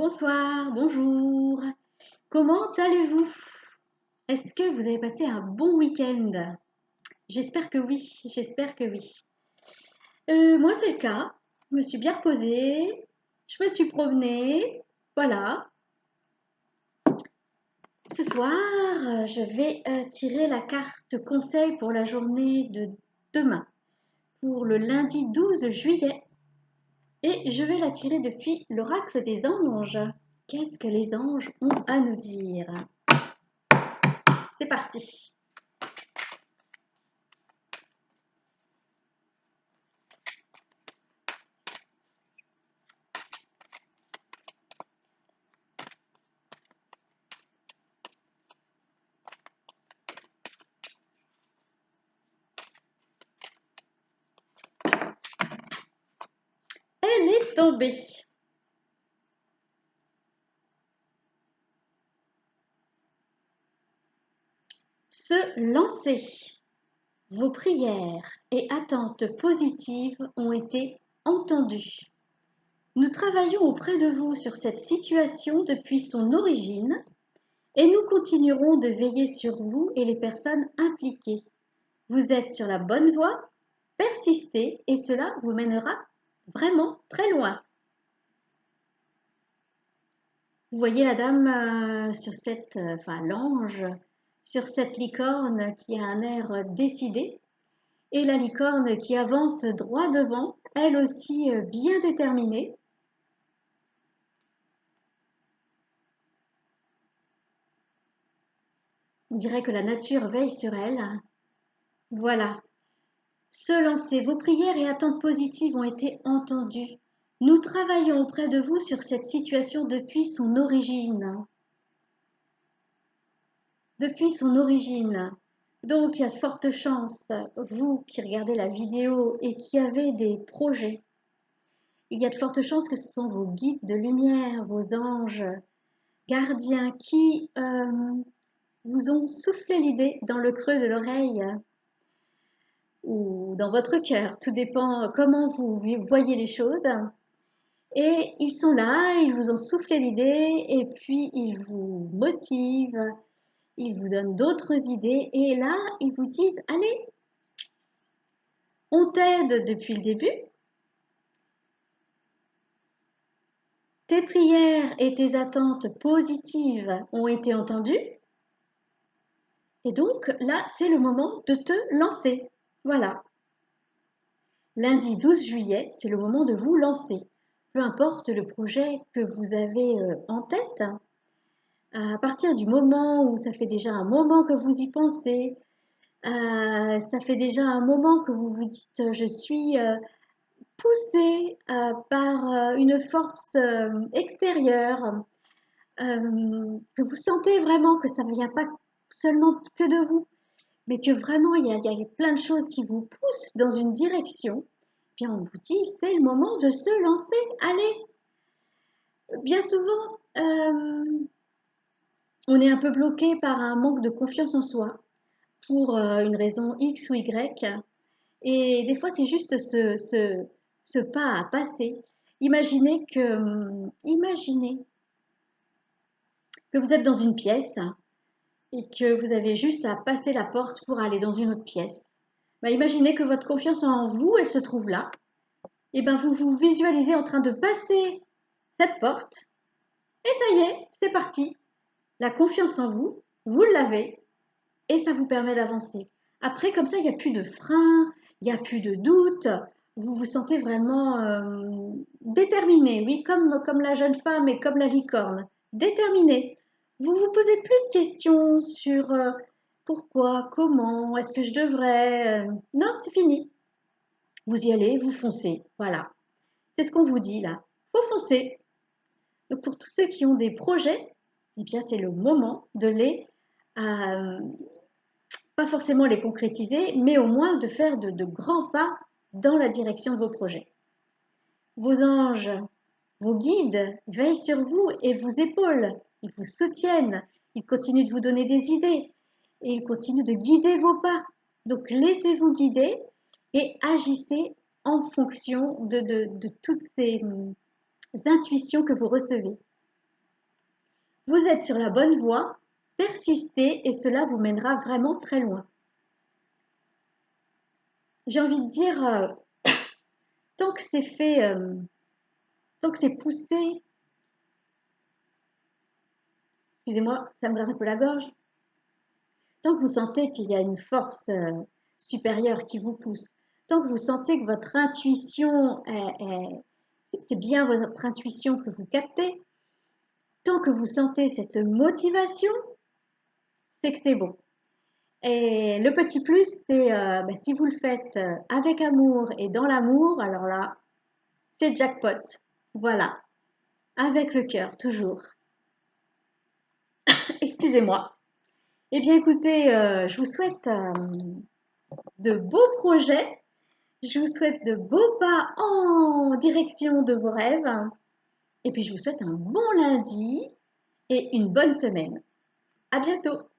Bonsoir, bonjour. Comment allez-vous? Est-ce que vous avez passé un bon week-end? J'espère que oui, j'espère que oui. Moi, c'est le cas. Je me suis bien reposée, je me suis promenée, voilà. Ce soir, je vais tirer la carte conseil pour la journée de demain, pour le lundi 12 juillet. Et je vais la tirer depuis l'oracle des anges. Qu'est-ce que les anges ont à nous dire? C'est parti. Elle est tombée. Se lancer. Vos prières et attentes positives ont été entendues. Nous travaillons auprès de vous sur cette situation depuis son origine et nous continuerons de veiller sur vous et les personnes impliquées. Vous êtes sur la bonne voie, persistez et cela vous mènera vraiment très loin. Vous voyez la dame sur cette, enfin l'ange, sur cette licorne qui a un air décidé et la licorne qui avance droit devant, elle aussi bien déterminée. On dirait que la nature veille sur elle. Voilà. Se lancer, vos prières et attentes positives ont été entendues. Nous travaillons auprès de vous sur cette situation depuis son origine. Depuis son origine. Donc il y a de fortes chances, vous qui regardez la vidéo et qui avez des projets, il y a de fortes chances que ce sont vos guides de lumière, vos anges, gardiens qui vous ont soufflé l'idée dans le creux de l'oreille ou dans votre cœur. Tout dépend comment vous voyez les choses. Et ils sont là, ils vous ont soufflé l'idée et puis ils vous motivent, ils vous donnent d'autres idées et là, ils vous disent, allez, on t'aide depuis le début. Tes prières et tes attentes positives ont été entendues. Et donc là, c'est le moment de te lancer. Voilà. Lundi 12 juillet, c'est le moment de vous lancer. Peu importe le projet que vous avez en tête, à partir du moment où ça fait déjà un moment que vous y pensez, ça fait déjà un moment que vous vous dites je suis poussé par une force extérieure, que vous sentez vraiment que ça ne vient pas seulement que de vous, mais que vraiment il y a plein de choses qui vous poussent dans une direction, eh bien on vous dit c'est le moment de se lancer, allez. Bien souvent, on est un peu bloqué par un manque de confiance en soi pour une raison X ou Y. Et des fois, c'est juste ce pas à passer. Imaginez que vous êtes dans une pièce et que vous avez juste à passer la porte pour aller dans une autre pièce. Bah, imaginez que votre confiance en vous, elle se trouve là. Et ben vous vous visualisez en train de passer cette porte. Et ça y est, c'est parti. La confiance en vous, vous l'avez et ça vous permet d'avancer. Après, comme ça, il n'y a plus de frein, il n'y a plus de doute. Vous vous sentez vraiment déterminé, oui, comme la jeune femme et comme la licorne. Déterminé. Vous vous posez plus de questions sur pourquoi, comment, est-ce que je devrais. Non, c'est fini. Vous y allez, vous foncez. Voilà. C'est ce qu'on vous dit là. Faut foncer. Donc pour tous ceux qui ont des projets, eh bien c'est le moment de les euh, pas forcément les concrétiser, mais au moins de faire de grands pas dans la direction de vos projets. Vos anges, vos guides veillent sur vous et vous épaulent, ils vous soutiennent, ils continuent de vous donner des idées et ils continuent de guider vos pas. Donc laissez-vous guider et agissez en fonction de toutes ces intuitions que vous recevez. Vous êtes sur la bonne voie, persistez et cela vous mènera vraiment très loin. J'ai envie de dire, tant que c'est fait, tant que c'est poussé, excusez-moi, ça me gratte un peu la gorge, tant que vous sentez qu'il y a une force supérieure qui vous pousse, tant que vous sentez que votre intuition, c'est bien votre intuition que vous captez, tant que vous sentez cette motivation, c'est que c'est bon. Et le petit plus, c'est si vous le faites avec amour et dans l'amour, alors là, c'est jackpot. Voilà, avec le cœur, toujours. Excusez-moi. Eh bien, écoutez, je vous souhaite de beaux projets. Je vous souhaite de beaux pas en direction de vos rêves. Et puis, je vous souhaite un bon lundi et une bonne semaine. À bientôt!